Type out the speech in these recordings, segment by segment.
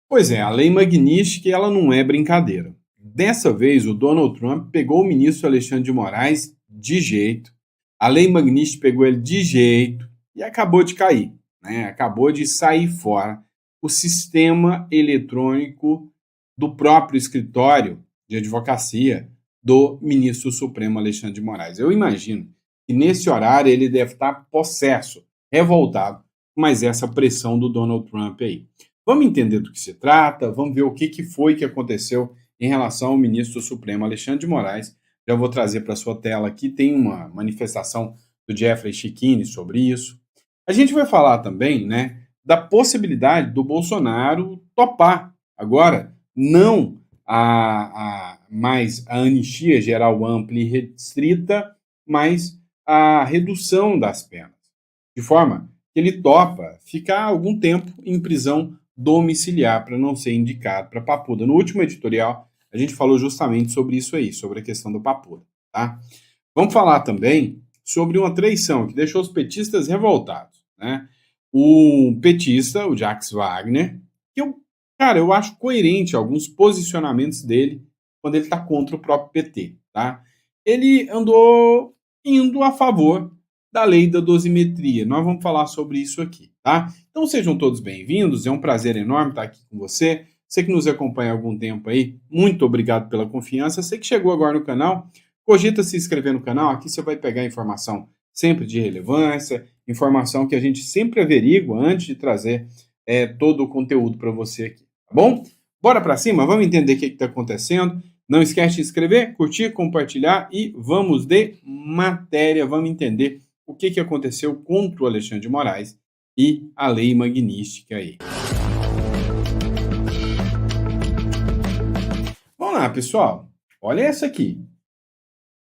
Pois é, a lei Magnitsky ela não é brincadeira. Dessa vez, o Donald Trump pegou o ministro Alexandre de Moraes de jeito, a lei Magnitsky pegou ele de jeito e acabou de cair, né? Acabou de sair fora o sistema eletrônico do próprio escritório de advocacia do ministro Supremo Alexandre de Moraes. Eu imagino que nesse horário ele deve estar possesso, revoltado, mas essa pressão do Donald Trump aí. Vamos entender do que se trata, vamos ver o que foi que aconteceu em relação ao ministro Supremo Alexandre de Moraes. Já vou trazer para a sua tela aqui, tem uma manifestação do Jeffrey Schickini sobre isso. A gente vai falar também, né, da possibilidade do Bolsonaro topar agora, não mais a anistia geral ampla e restrita, mas a redução das penas, de forma que ele topa ficar algum tempo em prisão domiciliar para não ser indicado para Papuda. No último editorial, a gente falou justamente sobre isso aí, sobre a questão do Papuda, tá? Vamos falar também sobre uma traição que deixou os petistas revoltados, né? O petista, o Jacques Wagner, que eu acho coerente alguns posicionamentos dele quando ele está contra o próprio PT, tá? Ele andou indo a favor da lei da dosimetria. Nós vamos falar sobre isso aqui, tá? Então sejam todos bem-vindos, é um prazer enorme estar aqui com você. Você que nos acompanha há algum tempo aí, muito obrigado pela confiança. Você que chegou agora no canal, cogita se inscrever no canal, aqui você vai pegar informação sempre de relevância, informação que a gente sempre averigua antes de trazer todo o conteúdo para você aqui, tá bom? Bora para cima, vamos entender o que está acontecendo. Não esquece de se inscrever, curtir, compartilhar e vamos de matéria, vamos entender o que aconteceu contra o Alexandre de Moraes e a lei Magnitsky aí. Vamos lá, pessoal. Olha essa aqui.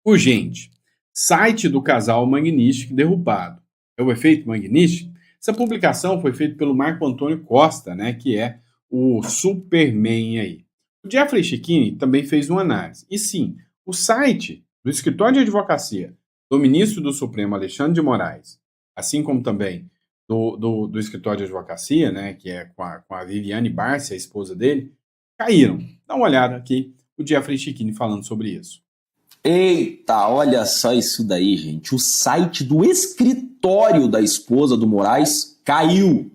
Urgente. Site do casal Magnitsky derrubado. É o efeito Magnitsky? Essa publicação foi feita pelo Marco Antônio Costa, né, que é o Superman aí. O Jeffrey Schickini também fez uma análise. E sim, o site do escritório de advocacia do ministro do Supremo Alexandre de Moraes, assim como também do escritório de advocacia, né, que é com a Viviane Barcia, a esposa dele, caíram. Dá uma olhada aqui, o Jeffrey Schickini falando sobre isso. Eita, olha só isso daí, gente. O site do escritório da esposa do Moraes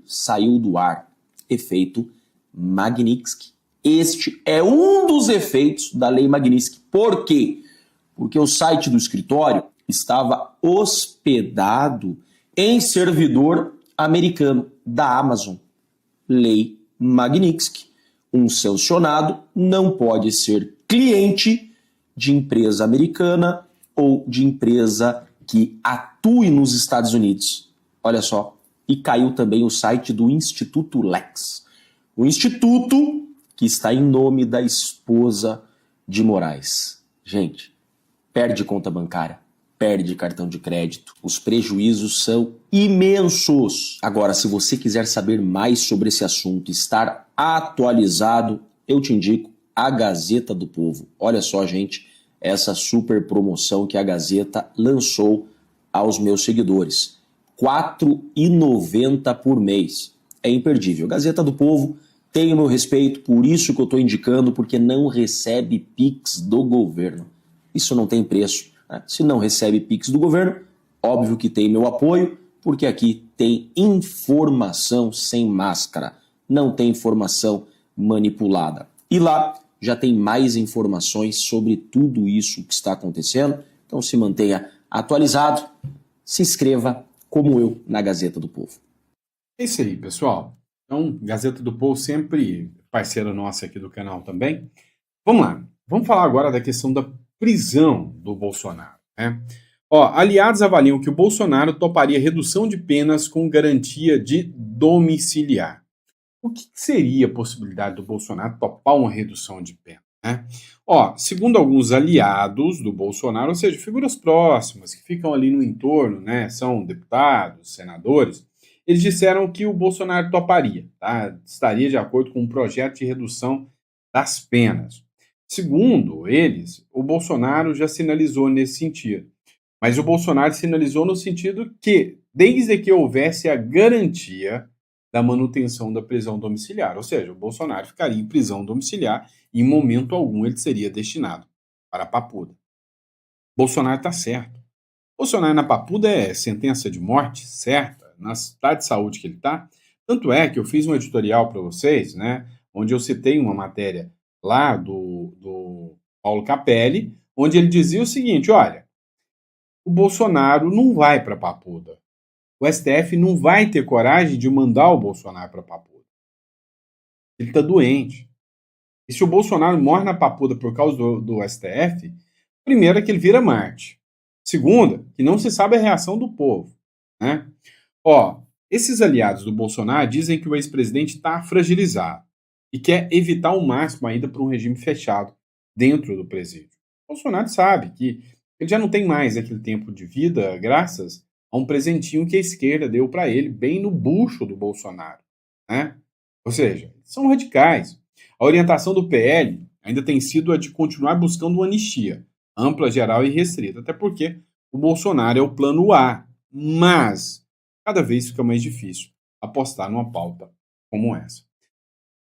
saiu do ar. Efeito Magnitsky. Este é um dos efeitos da lei Magnitsky. Por quê? Porque o site do escritório estava hospedado em servidor americano da Amazon. Lei Magnitsky. Um sancionado não pode ser cliente de empresa americana ou de empresa que atue nos Estados Unidos. Olha só. E caiu também o site do Instituto Lex. O instituto que está em nome da esposa de Moraes. Gente, perde conta bancária, perde cartão de crédito. Os prejuízos são imensos. Agora, se você quiser saber mais sobre esse assunto, estar atualizado, eu te indico a Gazeta do Povo. Olha só, gente, essa super promoção que a Gazeta lançou aos meus seguidores. R$ 4,90 por mês. É imperdível. Gazeta do Povo tem o meu respeito, por isso que eu estou indicando, porque não recebe Pix do governo. Isso não tem preço, né? Se não recebe Pix do governo, óbvio que tem meu apoio, porque aqui tem informação sem máscara, não tem informação manipulada. E lá já tem mais informações sobre tudo isso que está acontecendo, então se mantenha atualizado, se inscreva como eu na Gazeta do Povo. É isso aí, pessoal. Então, Gazeta do Povo sempre parceira nossa aqui do canal também. Vamos lá. Vamos falar agora da questão da prisão do Bolsonaro, né? Aliados avaliam que o Bolsonaro toparia redução de penas com garantia de domiciliar. O que seria a possibilidade do Bolsonaro topar uma redução de pena, né? Segundo alguns aliados do Bolsonaro, ou seja, figuras próximas que ficam ali no entorno, né, são deputados, senadores, eles disseram que o Bolsonaro toparia, tá? Estaria de acordo com um projeto de redução das penas. Segundo eles, o Bolsonaro já sinalizou nesse sentido. Mas o Bolsonaro sinalizou no sentido que, desde que houvesse a garantia da manutenção da prisão domiciliar. Ou seja, o Bolsonaro ficaria em prisão domiciliar e em momento algum ele seria destinado para a Papuda. Bolsonaro está certo. Bolsonaro na Papuda é sentença de morte certa, na cidade de saúde que ele está. Tanto é que eu fiz um editorial para vocês, né, onde eu citei uma matéria lá do Paulo Capelli, onde ele dizia o seguinte: olha, o Bolsonaro não vai para a Papuda. O STF não vai ter coragem de mandar o Bolsonaro para a Papuda. Ele está doente. E se o Bolsonaro morre na Papuda por causa do STF, primeiro é que ele vira Marte. Segunda, que não se sabe a reação do povo, né? Ó, esses aliados do Bolsonaro dizem que o ex-presidente está fragilizado e quer evitar ao máximo ainda para um regime fechado dentro do presídio. O Bolsonaro sabe que ele já não tem mais aquele tempo de vida graças a um presentinho que a esquerda deu para ele bem no bucho do Bolsonaro, né? Ou seja, são radicais. A orientação do PL ainda tem sido a de continuar buscando uma anistia ampla, geral e restrita, até porque o Bolsonaro é o plano A, mas cada vez fica mais difícil apostar numa pauta como essa.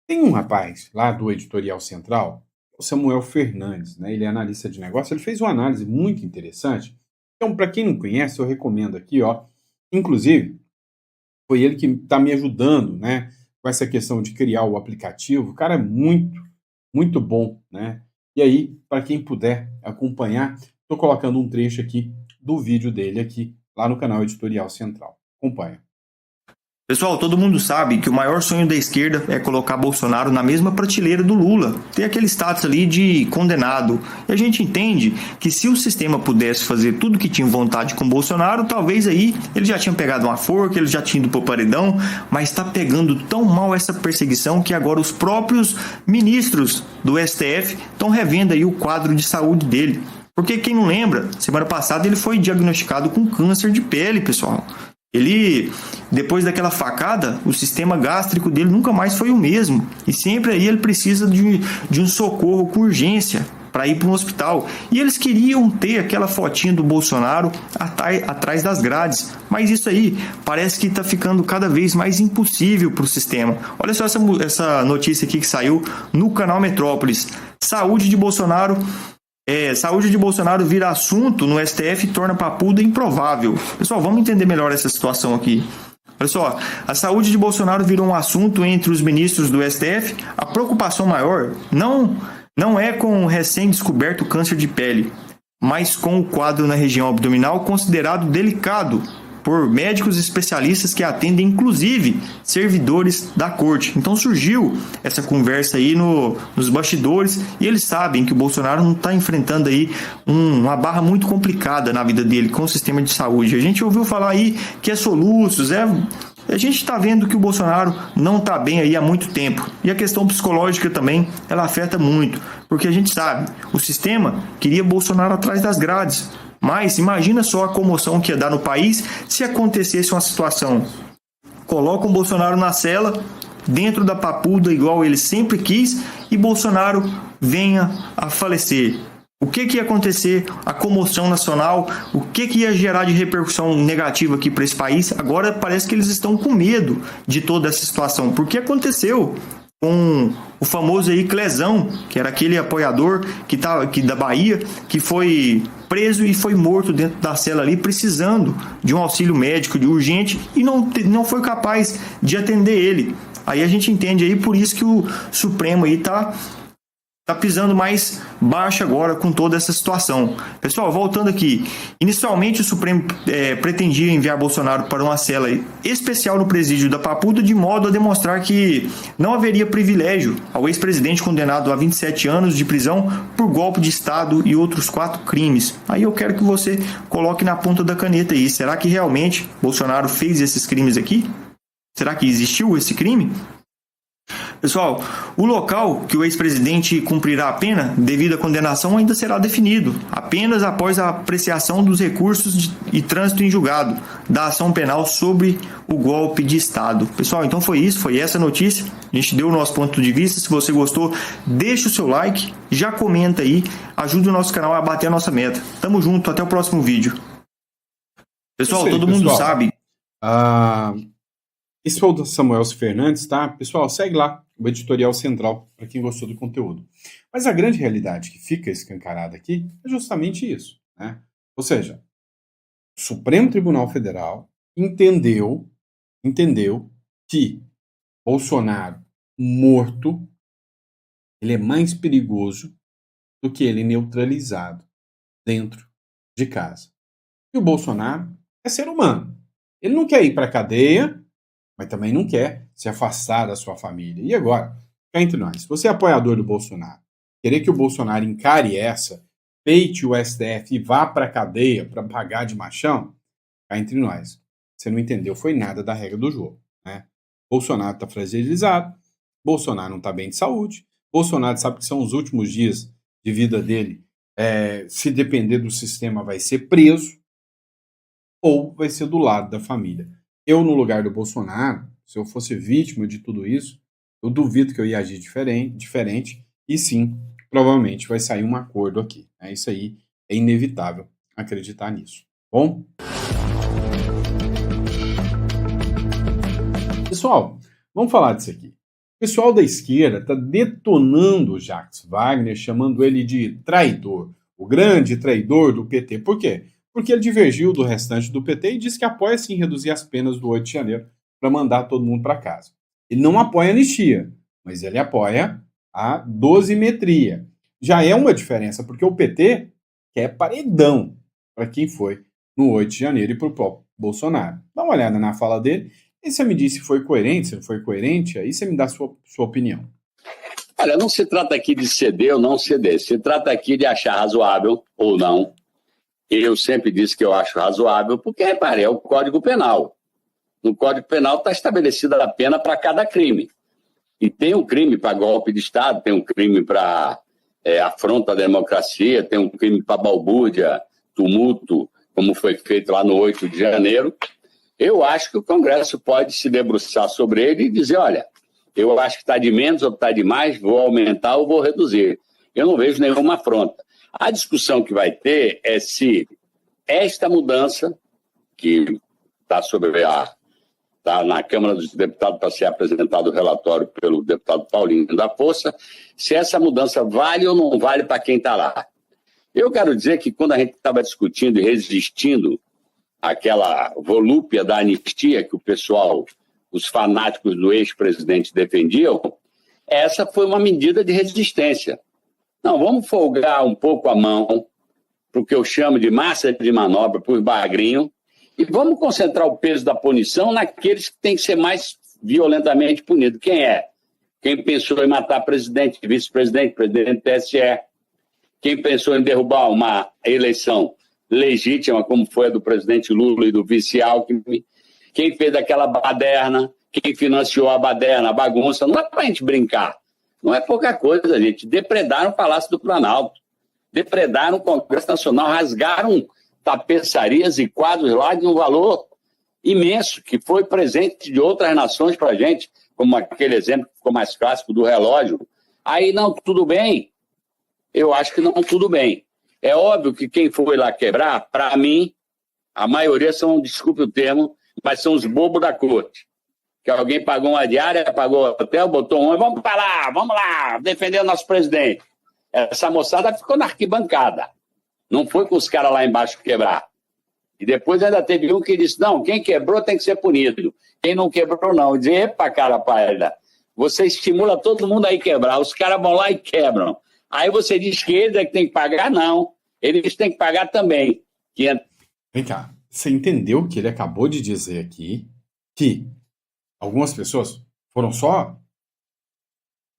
Tem um rapaz lá do Editorial Central, o Samuel Fernandes, né? Ele é analista de negócio, ele fez uma análise muito interessante. Então, para quem não conhece, eu recomendo aqui, ó. Inclusive, foi ele que está me ajudando, né, com essa questão de criar o aplicativo. O cara é muito, muito bom, né? E aí, para quem puder acompanhar, estou colocando um trecho aqui do vídeo dele aqui, lá no canal Editorial Central. Acompanha. Pessoal, todo mundo sabe que o maior sonho da esquerda é colocar Bolsonaro na mesma prateleira do Lula, ter aquele status ali de condenado. E a gente entende que se o sistema pudesse fazer tudo que tinha vontade com Bolsonaro, talvez aí ele já tinha pegado uma forca, ele já tinha ido pro paredão, mas está pegando tão mal essa perseguição que agora os próprios ministros do STF estão revendo aí o quadro de saúde dele. Porque quem não lembra, semana passada ele foi diagnosticado com câncer de pele, pessoal. Ele, depois daquela facada, o sistema gástrico dele nunca mais foi o mesmo. E sempre aí ele precisa de um socorro com urgência para ir para um hospital. E eles queriam ter aquela fotinha do Bolsonaro atrás das grades. Mas isso aí parece que está ficando cada vez mais impossível para o sistema. Olha só essa notícia aqui que saiu no canal Metrópolis. Saúde de Bolsonaro vira assunto no STF e torna Papuda improvável. Pessoal, vamos entender melhor essa situação aqui. Olha só, a saúde de Bolsonaro virou um assunto entre os ministros do STF. A preocupação maior não é com o recém-descoberto câncer de pele, mas com o quadro na região abdominal considerado delicado por médicos especialistas que atendem, inclusive, servidores da corte. Então surgiu essa conversa aí nos bastidores e eles sabem que o Bolsonaro não está enfrentando aí uma barra muito complicada na vida dele com o sistema de saúde. A gente ouviu falar aí que é soluços, a gente está vendo que o Bolsonaro não está bem aí há muito tempo. E a questão psicológica também, ela afeta muito, porque a gente sabe, o sistema queria Bolsonaro atrás das grades. Mas imagina só a comoção que ia dar no país se acontecesse uma situação. Coloca o Bolsonaro na cela, dentro da Papuda, igual ele sempre quis, e Bolsonaro venha a falecer. O que ia acontecer? A comoção nacional, o que ia gerar de repercussão negativa aqui para esse país? Agora parece que eles estão com medo de toda essa situação, porque aconteceu com o famoso aí Clezão, que era aquele apoiador que da Bahia, que foi preso e foi morto dentro da cela ali, precisando de um auxílio médico de urgente e não foi capaz de atender ele. Aí a gente entende aí, por isso que o Supremo aí tá pisando mais baixo agora com toda essa situação. Pessoal, voltando aqui. Inicialmente o Supremo pretendia enviar Bolsonaro para uma cela especial no presídio da Papuda, de modo a demonstrar que não haveria privilégio ao ex-presidente condenado a 27 anos de prisão por golpe de Estado e outros 4 crimes. Aí eu quero que você coloque na ponta da caneta aí. Será que realmente Bolsonaro fez esses crimes aqui? Será que existiu esse crime? Pessoal, o local que o ex-presidente cumprirá a pena devido à condenação ainda será definido, apenas após a apreciação dos recursos e trânsito em julgado da ação penal sobre o golpe de Estado. Pessoal, então foi essa notícia. A gente deu o nosso ponto de vista. Se você gostou, deixa o seu like, já comenta aí, ajuda o nosso canal a bater a nossa meta. Tamo junto, até o próximo vídeo. Pessoal, todo mundo sabe. Esse foi o Samuel Fernandes, tá? Pessoal, segue lá o editorial central para quem gostou do conteúdo. Mas a grande realidade que fica escancarada aqui é justamente isso, né? Ou seja, o Supremo Tribunal Federal entendeu que Bolsonaro morto, ele é mais perigoso do que ele neutralizado dentro de casa. E o Bolsonaro é ser humano. Ele não quer ir para a cadeia, mas também não quer se afastar da sua família. E agora, cá entre nós, se você é apoiador do Bolsonaro, querer que o Bolsonaro encare essa, peite o STF e vá para a cadeia para pagar de machão, cá entre nós, você não entendeu, foi nada da regra do jogo, né? Bolsonaro está fragilizado, Bolsonaro não está bem de saúde, Bolsonaro sabe que são os últimos dias de vida dele, se depender do sistema vai ser preso ou vai ser do lado da família. Eu, no lugar do Bolsonaro, se eu fosse vítima de tudo isso, eu duvido que eu ia agir diferente e sim, provavelmente vai sair um acordo aqui. Isso aí é inevitável acreditar nisso. Bom? Pessoal, vamos falar disso aqui. O pessoal da esquerda está detonando o Jacques Wagner, chamando ele de traidor, o grande traidor do PT. Por quê? Porque ele divergiu do restante do PT e disse que apoia sim reduzir as penas do 8 de janeiro para mandar todo mundo para casa. Ele não apoia a anistia, mas ele apoia a dosimetria. Já é uma diferença, porque o PT quer paredão para quem foi no 8 de janeiro e para o próprio Bolsonaro. Dá uma olhada na fala dele e você me diz se foi coerente, se não foi coerente, aí você me dá a sua opinião. Olha, não se trata aqui de ceder ou não ceder, se trata aqui de achar razoável ou não. Eu sempre disse que eu acho razoável, porque, repare, é o Código Penal. No Código Penal está estabelecida a pena para cada crime. E tem um crime para golpe de Estado, tem um crime para afronta à democracia, tem um crime para balbúrdia, tumulto, como foi feito lá no 8 de janeiro. Eu acho que o Congresso pode se debruçar sobre ele e dizer, olha, eu acho que está de menos ou está de mais, vou aumentar ou vou reduzir. Eu não vejo nenhuma afronta. A discussão que vai ter é se esta mudança, que está está na Câmara dos Deputados para ser apresentado o relatório pelo deputado Paulinho da Força, se essa mudança vale ou não vale para quem está lá. Eu quero dizer que quando a gente estava discutindo e resistindo àquela volúpia da anistia que o pessoal, os fanáticos do ex-presidente defendiam, essa foi uma medida de resistência. Não, vamos folgar um pouco a mão para o que eu chamo de massa de manobra, para os bagrinhos, e vamos concentrar o peso da punição naqueles que têm que ser mais violentamente punidos. Quem é? Quem pensou em matar presidente, vice-presidente, presidente do TSE? Quem pensou em derrubar uma eleição legítima, como foi a do presidente Lula e do vice-Alckmin? Quem fez aquela baderna? Quem financiou a baderna, a bagunça? Não é para a gente brincar. Não é pouca coisa, gente. Depredaram o Palácio do Planalto, depredaram o Congresso Nacional, rasgaram tapeçarias e quadros lá de um valor imenso, que foi presente de outras nações para a gente, como aquele exemplo que ficou mais clássico do relógio. Aí, não, tudo bem. Eu acho que não, tudo bem. É óbvio que quem foi lá quebrar, para mim, a maioria são, desculpe o termo, mas são os bobos da corte. Que alguém pagou uma diária, pagou hotel, botou um, vamos lá, defender o nosso presidente. Essa moçada ficou na arquibancada. Não foi com os caras lá embaixo quebrar. E depois ainda teve um que disse, não, quem quebrou tem que ser punido. Quem não quebrou, não. Eu disse, epa, cara, pálida, você estimula todo mundo a ir quebrar. Os caras vão lá e quebram. Aí você diz que eles é que tem que pagar? Não. Eles têm que pagar também. Vem cá, você entendeu o que ele acabou de dizer aqui? Que algumas pessoas foram só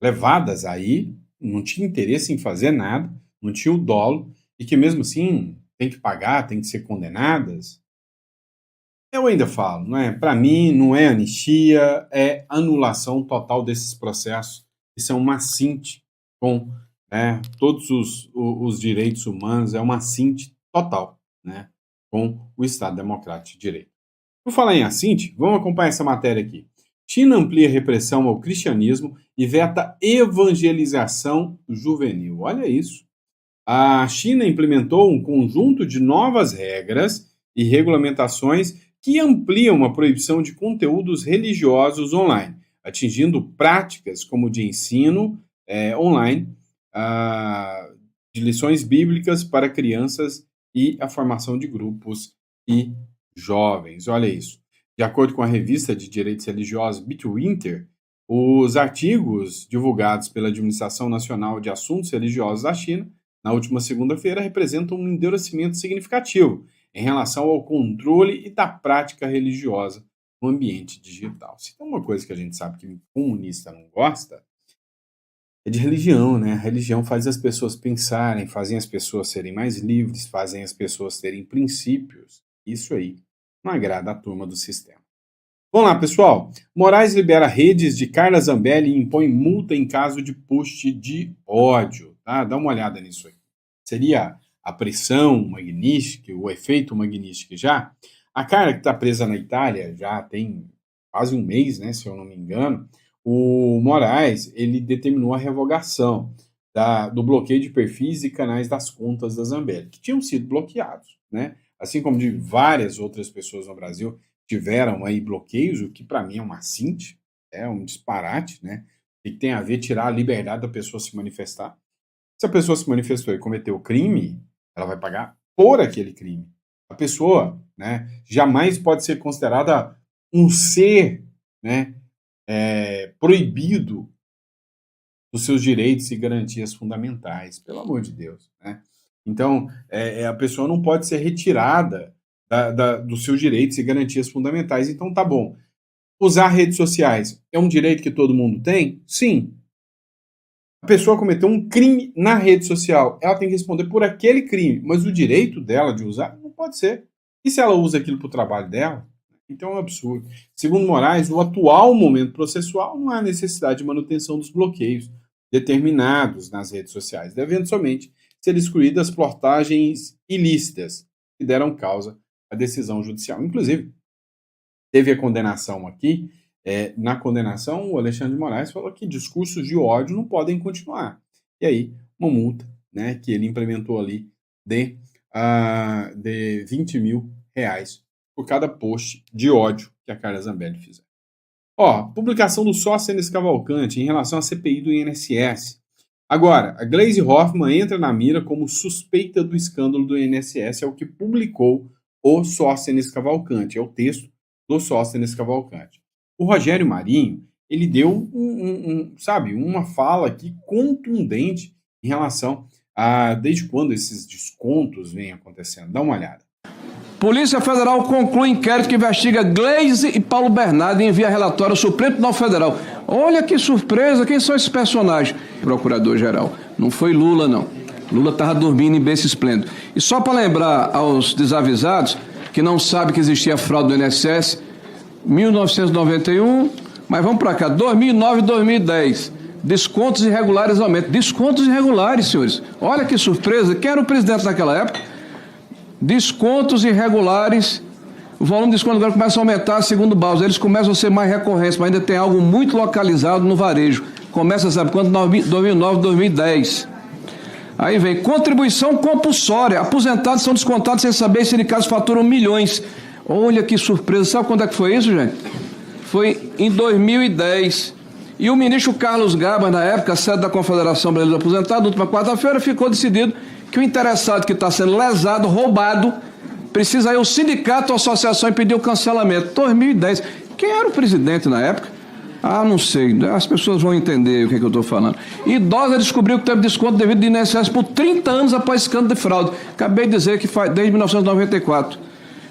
levadas aí, não tinha interesse em fazer nada, não tinha o dolo, e que mesmo assim tem que pagar, tem que ser condenadas. Eu ainda falo, não é? Para mim, não é anistia, é anulação total desses processos que são uma cinte com todos os direitos humanos, é uma cinte total, né, com o Estado Democrático de Direito. Por falar em assinte, vamos acompanhar essa matéria aqui. China amplia repressão ao cristianismo e veta evangelização juvenil. Olha isso. A China implementou um conjunto de novas regras e regulamentações que amplia uma proibição de conteúdos religiosos online, atingindo práticas como de ensino online, de lições bíblicas para crianças e a formação de grupos e jovens. Olha isso. De acordo com a revista de direitos religiosos Bitwinter, os artigos divulgados pela Administração Nacional de Assuntos Religiosos da China, na última segunda-feira, representam um endurecimento significativo em relação ao controle e da prática religiosa no ambiente digital. Se tem uma coisa que a gente sabe que o comunista não gosta, é de religião, né? A religião faz as pessoas pensarem, fazem as pessoas serem mais livres, fazem as pessoas terem princípios. Isso aí não agrada a turma do sistema. Vamos lá, pessoal. Moraes libera redes de Carla Zambelli e impõe multa em caso de post de ódio. Tá? Dá uma olhada nisso aí. Seria a pressão Magnitsky, o efeito Magnitsky já? A Carla, que está presa na Itália, já tem quase um mês, né, se eu não me engano, o Moraes, ele determinou a revogação do bloqueio de perfis e canais das contas da Zambelli, que tinham sido bloqueados, né? Assim como de várias outras pessoas no Brasil tiveram aí bloqueios, o que para mim é uma cinte, é um disparate, né? O que tem a ver tirar a liberdade da pessoa se manifestar. Se a pessoa se manifestou e cometeu crime, ela vai pagar por aquele crime. A pessoa, né, jamais pode ser considerada um ser, né, proibido dos seus direitos e garantias fundamentais, pelo amor de Deus, né? Então, a pessoa não pode ser retirada dos seus direitos e garantias fundamentais. Então, tá bom. Usar redes sociais é um direito que todo mundo tem? Sim. A pessoa cometeu um crime na rede social, ela tem que responder por aquele crime, mas o direito dela de usar não pode ser. E se ela usa aquilo para o trabalho dela? Então é um absurdo. Segundo Moraes, no atual momento processual, não há necessidade de manutenção dos bloqueios determinados nas redes sociais, devendo somente ser excluídas postagens ilícitas que deram causa à decisão judicial. Inclusive, teve a condenação aqui. Na condenação, o Alexandre de Moraes falou que discursos de ódio não podem continuar. E aí, uma multa, né, que ele implementou ali de R$20 mil por cada post de ódio que a Carla Zambelli fizer. Publicação do Sóstenes Cavalcante em relação à CPI do INSS. Agora, a Gleisi Hoffmann entra na mira como suspeita do escândalo do INSS, é o que publicou o Sóstenes Cavalcante, é o texto do Sóstenes Cavalcante. O Rogério Marinho, ele deu uma fala aqui contundente em relação a desde quando esses descontos vêm acontecendo. Dá uma olhada. Polícia Federal conclui inquérito que investiga Gleisi e Paulo Bernardo e envia relatório ao Supremo Tribunal Federal. Olha que surpresa, quem são esses personagens? Procurador-geral. Não foi Lula, não. Lula estava dormindo em berço esplêndido. E só para lembrar aos desavisados, que não sabem que existia fraude do INSS, 1991, mas vamos para cá, 2009 e 2010. Descontos irregulares aumentam. Descontos irregulares, senhores. Olha que surpresa. Quem era o presidente naquela época? Descontos irregulares, o volume de desconto agora começa a aumentar, segundo o Baus. Eles começam a ser mais recorrentes, mas ainda tem algo muito localizado no varejo. Começa, sabe quando? 2009, 2010. Aí vem contribuição compulsória. Aposentados são descontados sem saber se sindicatos faturam milhões. Olha que surpresa. Sabe quando é que foi isso, gente? Foi em 2010. E o ministro Carlos Gabas, na época, sede da Confederação Brasileira dos Aposentados, na última quarta-feira, ficou decidido que o interessado que está sendo lesado, roubado, precisa ir ao sindicato ou associação e pedir o cancelamento. 2010. Quem era o presidente na época? Não sei. As pessoas vão entender o que eu estou falando. Idosa descobriu que teve desconto devido do INSS por 30 anos após escândalo de fraude. Acabei de dizer que faz desde 1994.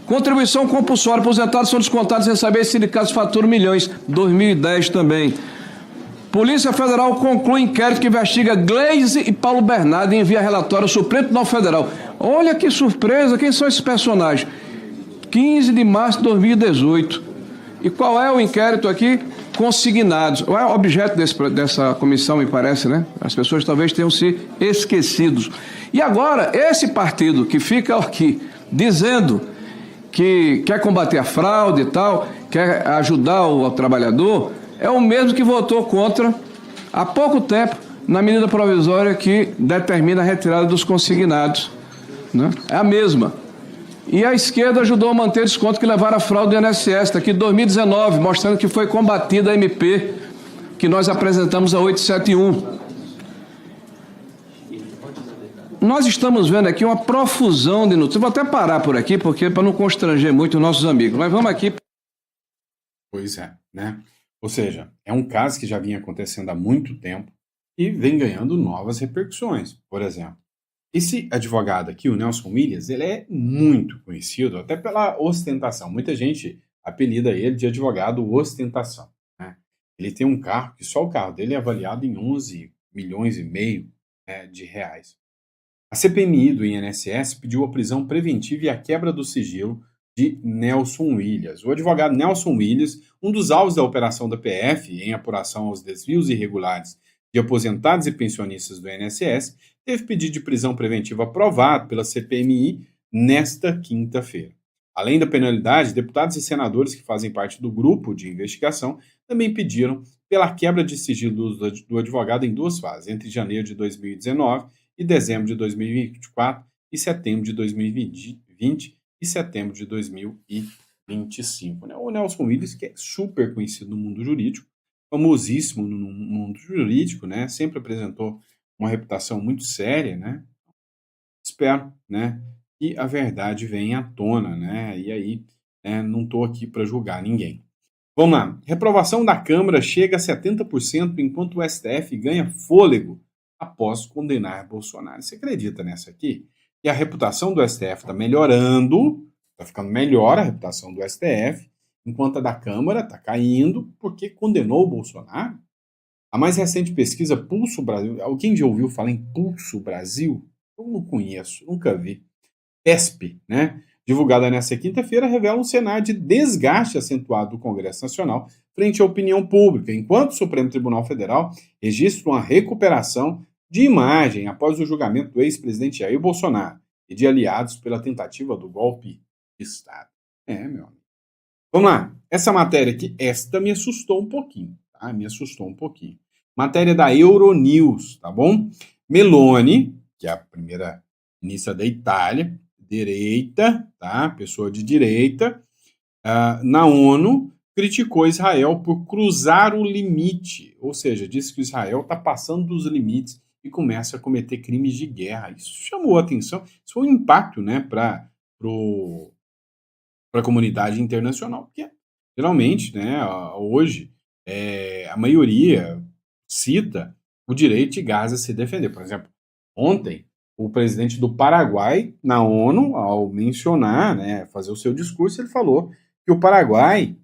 Contribuição compulsória. Aposentados são descontados sem saber se sindicatos faturam milhões. 2010 também. Polícia Federal conclui inquérito que investiga Gleisi e Paulo Bernardo e envia relatório ao Supremo Tribunal Federal. Olha que surpresa, quem são esses personagens? 15 de março de 2018. E qual é o inquérito aqui? Consignados. Qual é o objeto dessa comissão, me parece, né? As pessoas talvez tenham se esquecido. E agora, esse partido que fica aqui dizendo que quer combater a fraude e tal, quer ajudar o trabalhador, é o mesmo que votou contra, há pouco tempo, na medida provisória que determina a retirada dos consignados. Né? É a mesma. E a esquerda ajudou a manter desconto que levaram à fraude do INSS, está aqui 2019, mostrando que foi combatida a MP, que nós apresentamos a 871. Nós estamos vendo aqui uma profusão de notícias. Vou até parar por aqui, porque para não constranger muito os nossos amigos. Mas vamos aqui. Pois é, né? Ou seja, é um caso que já vinha acontecendo há muito tempo e vem ganhando novas repercussões. Por exemplo, esse advogado aqui, o Nelson Williams, ele é muito conhecido até pela ostentação. Muita gente apelida ele de advogado ostentação, né? Ele tem um carro que só o carro dele é avaliado em 11 milhões e meio, né, de reais. A CPMI do INSS pediu a prisão preventiva e a quebra do sigilo de Nelson Williams. O advogado Nelson Williams, um dos alvos da operação da PF em apuração aos desvios irregulares de aposentados e pensionistas do INSS, teve pedido de prisão preventiva aprovado pela CPMI nesta quinta-feira. Além da penalidade, deputados e senadores que fazem parte do grupo de investigação também pediram pela quebra de sigilo do advogado em duas fases, entre janeiro de 2019 e dezembro de 2024 e setembro de 2020 e setembro de 2025. Né? O Nelson Williams, que é super conhecido no mundo jurídico, famosíssimo no mundo jurídico, né? Sempre apresentou uma reputação muito séria, né? Espero, né, que a verdade venha à tona, né? E aí, né, não estou aqui para julgar ninguém. Vamos lá. Reprovação da Câmara chega a 70% enquanto o STF ganha fôlego após condenar Bolsonaro. Você acredita nessa aqui? E a reputação do STF está melhorando, está ficando melhor a reputação do STF, enquanto a da Câmara está caindo porque condenou o Bolsonaro. A mais recente pesquisa Pulso Brasil, alguém já ouviu falar em Pulso Brasil? Eu não conheço, nunca vi. PESP, né? Divulgada nesta quinta-feira, revela um cenário de desgaste acentuado do Congresso Nacional frente à opinião pública, enquanto o Supremo Tribunal Federal registra uma recuperação de imagem após o julgamento do ex-presidente Jair Bolsonaro e de aliados pela tentativa do golpe de Estado. Meu amigo. Vamos lá. Essa matéria aqui, esta me assustou um pouquinho, tá? Me assustou um pouquinho. Matéria da Euronews, tá bom? Meloni, que é a primeira ministra da Itália, direita, tá? Pessoa de direita, na ONU, criticou Israel por cruzar o limite, ou seja, disse que Israel está passando dos limites e começa a cometer crimes de guerra. Isso chamou a atenção, isso foi um impacto, né, para a comunidade internacional, porque geralmente, né, hoje, a maioria cita o direito de Gaza a se defender. Por exemplo, ontem, o presidente do Paraguai, na ONU, ao mencionar, né, fazer o seu discurso, ele falou que o Paraguai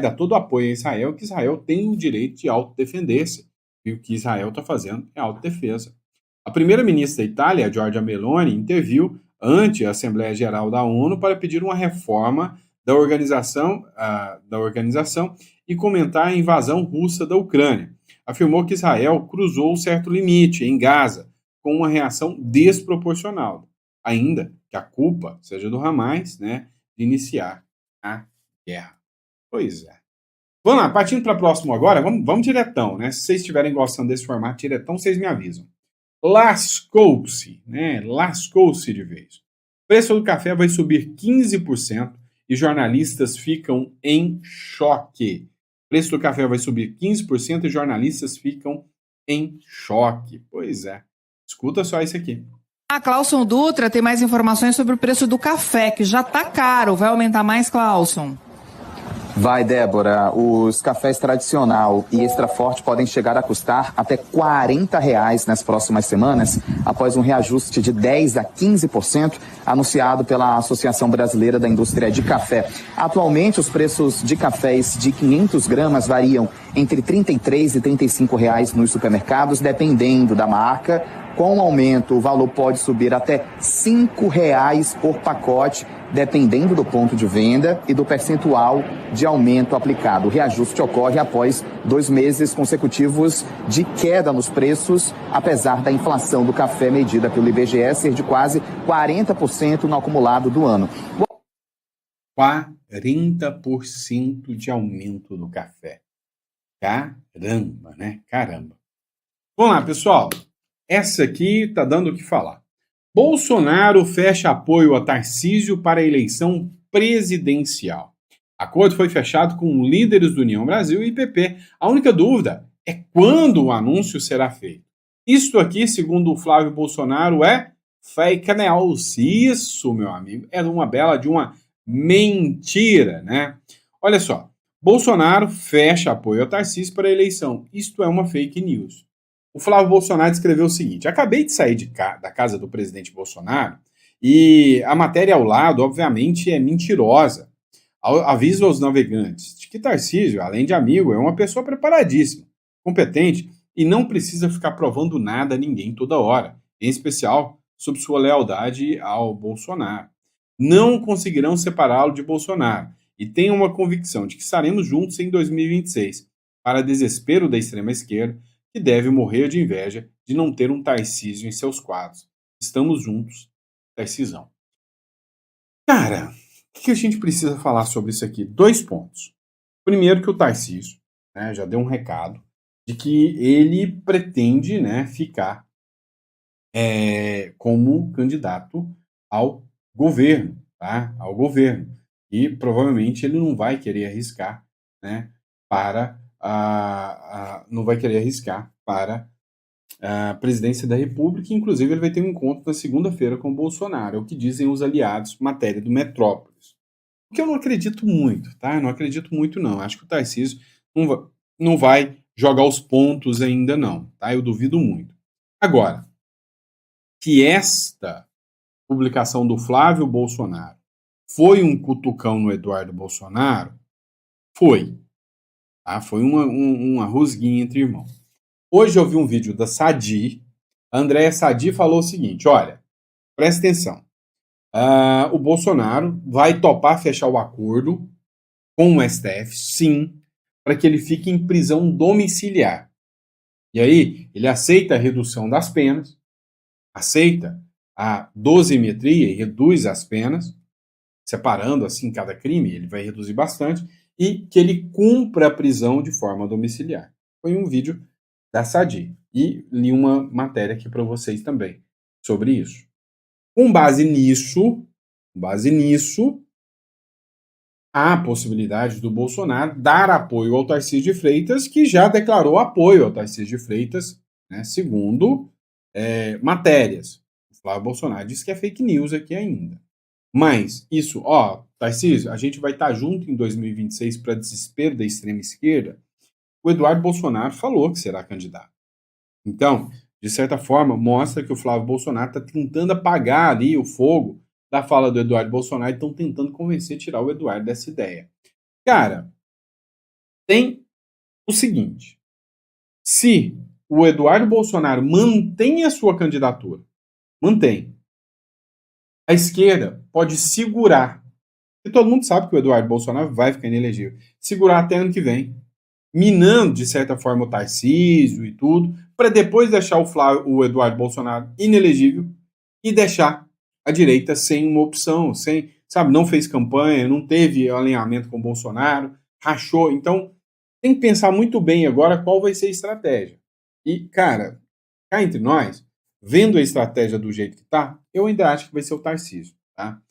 dá todo o apoio a Israel, que Israel tem o direito de autodefender-se. E o que Israel está fazendo é autodefesa. A primeira-ministra da Itália, Giorgia Meloni, interviu ante a Assembleia Geral da ONU para pedir uma reforma da organização e comentar a invasão russa da Ucrânia. Afirmou que Israel cruzou um certo limite em Gaza, com uma reação desproporcional, ainda que a culpa seja do Hamas, né, de iniciar a guerra. Pois é. Vamos lá, partindo para o próximo agora, vamos diretão, né? Se vocês estiverem gostando desse formato diretão, vocês me avisam. Lascou-se, né? Lascou-se de vez. O preço do café vai subir 15% e jornalistas ficam em choque. O preço do café vai subir 15% e jornalistas ficam em choque. Pois é. Escuta só isso aqui. A Clauson Dutra tem mais informações sobre o preço do café, que já está caro. Vai aumentar mais, Clauson? Vai, Débora. Os cafés tradicional e extra forte podem chegar a custar até R$40 nas próximas semanas, após um reajuste de 10% a 15% anunciado pela Associação Brasileira da Indústria de Café. Atualmente, os preços de cafés de 500 gramas variam entre R$33 e R$35 nos supermercados, dependendo da marca. Com o aumento, o valor pode subir até R$5 por pacote, dependendo do ponto de venda e do percentual de aumento aplicado. O reajuste ocorre após 2 meses consecutivos de queda nos preços, apesar da inflação do café medida pelo IBGE ser de quase 40% no acumulado do ano. 40% de aumento do café. Caramba, né? Caramba. Vamos lá, pessoal. Essa aqui tá dando o que falar. Bolsonaro fecha apoio a Tarcísio para a eleição presidencial. Acordo foi fechado com líderes do União Brasil e PP. A única dúvida é quando o anúncio será feito. Isto aqui, segundo o Flávio Bolsonaro, é fake news. Isso, meu amigo, é uma bela de uma mentira, né? Olha só, Bolsonaro fecha apoio a Tarcísio para a eleição. Isto é uma fake news. O Flávio Bolsonaro escreveu o seguinte: acabei de sair da casa do presidente Bolsonaro e a matéria ao lado, obviamente, é mentirosa. Aviso aos navegantes de que Tarcísio, além de amigo, é uma pessoa preparadíssima, competente e não precisa ficar provando nada a ninguém toda hora, em especial sobre sua lealdade ao Bolsonaro. Não conseguirão separá-lo de Bolsonaro e tenham uma convicção de que estaremos juntos em 2026, para desespero da extrema-esquerda, que deve morrer de inveja de não ter um Tarcísio em seus quadros. Estamos juntos, Tarcisão. Cara, o que a gente precisa falar sobre isso aqui? 2 pontos. Primeiro, que o Tarcísio, né, já deu um recado de que ele pretende, né, ficar como candidato ao governo, tá? Ao governo. E provavelmente ele não vai querer arriscar, né, para não vai querer arriscar para a presidência da República. Inclusive, ele vai ter um encontro na segunda-feira com o Bolsonaro, é o que dizem os aliados, matéria do Metrópolis. O que eu não acredito muito, tá? Eu não acredito muito, não. Acho que o Tarcísio não vai jogar os pontos ainda, não, tá? Eu duvido muito. Agora, que esta publicação do Flávio Bolsonaro foi um cutucão no Eduardo Bolsonaro, foi. Tá? Foi uma rusguinha entre irmãos. Hoje eu vi um vídeo da Sadi. A Andréa Sadi falou o seguinte: olha, presta atenção. O Bolsonaro vai topar fechar o acordo com o STF, sim, para que ele fique em prisão domiciliar. E aí, ele aceita a redução das penas, aceita a dosimetria e reduz as penas, separando assim cada crime, ele vai reduzir bastante, e que ele cumpra a prisão de forma domiciliar. Foi um vídeo da Sadi. E li uma matéria aqui para vocês também sobre isso. Com base nisso, há a possibilidade do Bolsonaro dar apoio ao Tarcísio de Freitas, que já declarou apoio ao Tarcísio de Freitas, né, segundo matérias. O Flávio Bolsonaro disse que é fake news aqui ainda. Mas isso, Tarcísio, a gente vai estar junto em 2026 para desespero da extrema esquerda. O Eduardo Bolsonaro falou que será candidato. Então, de certa forma, mostra que o Flávio Bolsonaro está tentando apagar ali o fogo da fala do Eduardo Bolsonaro e estão tentando convencer, tirar o Eduardo dessa ideia. Cara, tem o seguinte: se o Eduardo Bolsonaro mantém a sua candidatura, a esquerda pode segurar, e todo mundo sabe que o Eduardo Bolsonaro vai ficar inelegível, segurar até ano que vem, minando, de certa forma, o Tarcísio e tudo, para depois deixar o Eduardo Bolsonaro inelegível e deixar a direita sem uma opção, não fez campanha, não teve alinhamento com o Bolsonaro, rachou. Então, tem que pensar muito bem agora qual vai ser a estratégia. E, cara, cá entre nós, vendo a estratégia do jeito que tá, eu ainda acho que vai ser o Tarcísio, tá?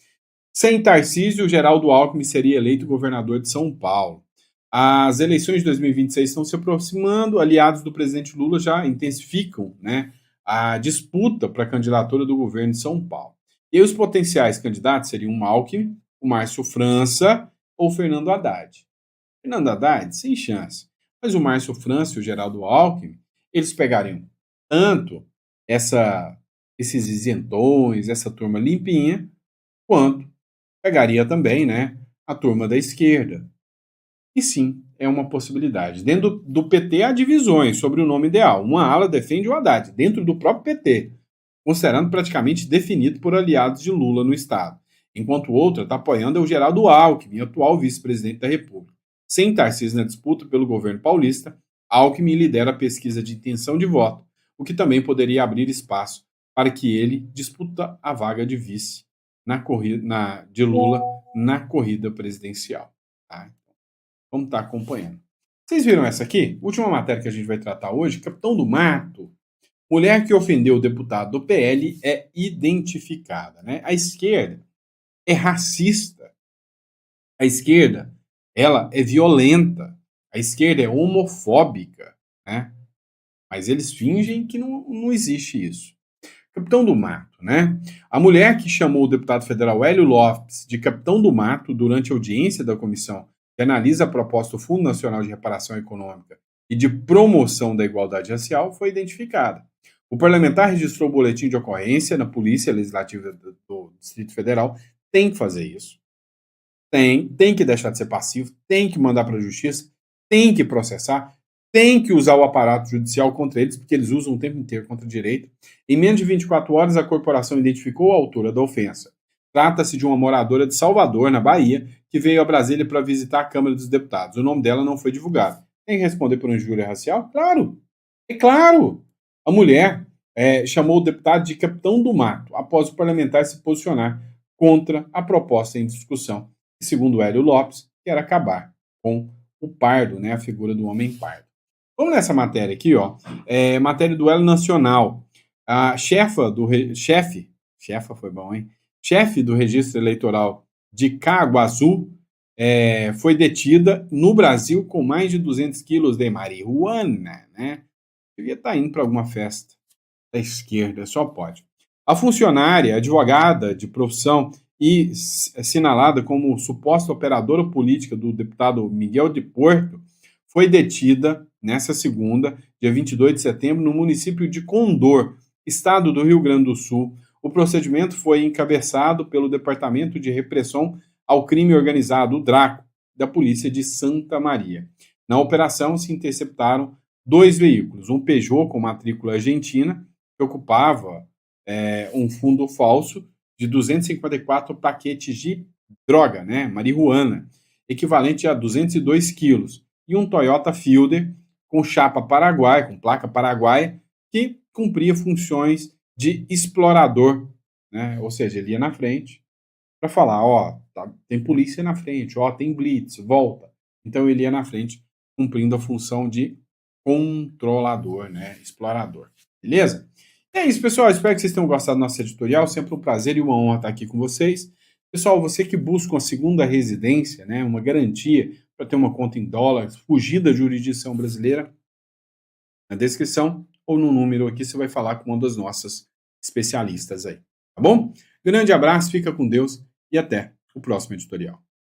Sem Tarcísio, o Geraldo Alckmin seria eleito governador de São Paulo. As eleições de 2026 estão se aproximando, aliados do presidente Lula já intensificam, né, a disputa para a candidatura do governo de São Paulo. E os potenciais candidatos seriam o Alckmin, o Márcio França ou o Fernando Haddad. Fernando Haddad, sem chance. Mas o Márcio França e o Geraldo Alckmin, eles pegariam tanto esses isentões, essa turma limpinha, quanto pegaria também, né, a turma da esquerda. E sim, é uma possibilidade. Dentro do PT há divisões sobre o nome ideal. Uma ala defende o Haddad, dentro do próprio PT, considerando praticamente definido por aliados de Lula no Estado, enquanto outra está apoiando o Geraldo Alckmin, atual vice-presidente da República. Sem Tarcísio na disputa pelo governo paulista, Alckmin lidera a pesquisa de intenção de voto, o que também poderia abrir espaço para que ele disputa a vaga de vice de Lula na corrida presidencial. Tá? Vamos estar acompanhando. Vocês viram essa aqui? Última matéria que a gente vai tratar hoje, Capitão do Mato. Mulher que ofendeu o deputado do PL é identificada, né? A esquerda é racista. A esquerda, ela é violenta. A esquerda é homofóbica, né? Mas eles fingem que não existe isso. Capitão do Mato, né? A mulher que chamou o deputado federal Hélio Lopes de Capitão do Mato durante a audiência da comissão que analisa a proposta do Fundo Nacional de Reparação Econômica e de Promoção da Igualdade Racial foi identificada. O parlamentar registrou o boletim de ocorrência na Polícia Legislativa do Distrito Federal. Tem que fazer isso. Tem que deixar de ser passivo, tem que mandar para a justiça, tem que processar, tem que usar o aparato judicial contra eles, porque eles usam o tempo inteiro contra o direito. Em menos de 24 horas, a corporação identificou a autora da ofensa. Trata-se de uma moradora de Salvador, na Bahia, que veio a Brasília para visitar a Câmara dos Deputados. O nome dela não foi divulgado. Tem que responder por injúria racial? Claro! É claro! A mulher chamou o deputado de Capitão do Mato, após o parlamentar se posicionar contra a proposta em discussão, que, segundo Hélio Lopes, quer acabar com o pardo, né, a figura do homem pardo. Vamos nessa matéria aqui, ó. Matéria do Elo Nacional. A chefa foi bom, hein? Chefe do registro eleitoral de Caguaçu foi detida no Brasil com mais de 200 quilos de marihuana, né? Devia estar indo para alguma festa da esquerda, só pode. A funcionária, advogada de profissão e assinalada como suposta operadora política do deputado Miguel de Porto, foi detida nessa segunda, dia 22 de setembro, no município de Condor, estado do Rio Grande do Sul. O procedimento foi encabeçado pelo Departamento de Repressão ao Crime Organizado, o DRACO, da Polícia de Santa Maria. Na operação se interceptaram 2 veículos, um Peugeot com matrícula argentina, que ocupava um fundo falso de 254 paquetes de droga, né, marihuana, equivalente a 202 quilos, e um Toyota Fielder com chapa paraguaia, com placa paraguaia, que cumpria funções de explorador, né? Ou seja, ele ia na frente para falar, ó, tem polícia na frente, ó, tem blitz, volta. Então ele ia na frente cumprindo a função de controlador, né, explorador. Beleza? É isso, pessoal. Espero que vocês tenham gostado do nosso editorial. Sempre um prazer e uma honra estar aqui com vocês. Pessoal, você que busca uma segunda residência, né, uma garantia para ter uma conta em dólares, fugir da jurisdição brasileira, na descrição ou no número aqui você vai falar com uma das nossas especialistas aí. Tá bom? Grande abraço, fica com Deus e até o próximo editorial.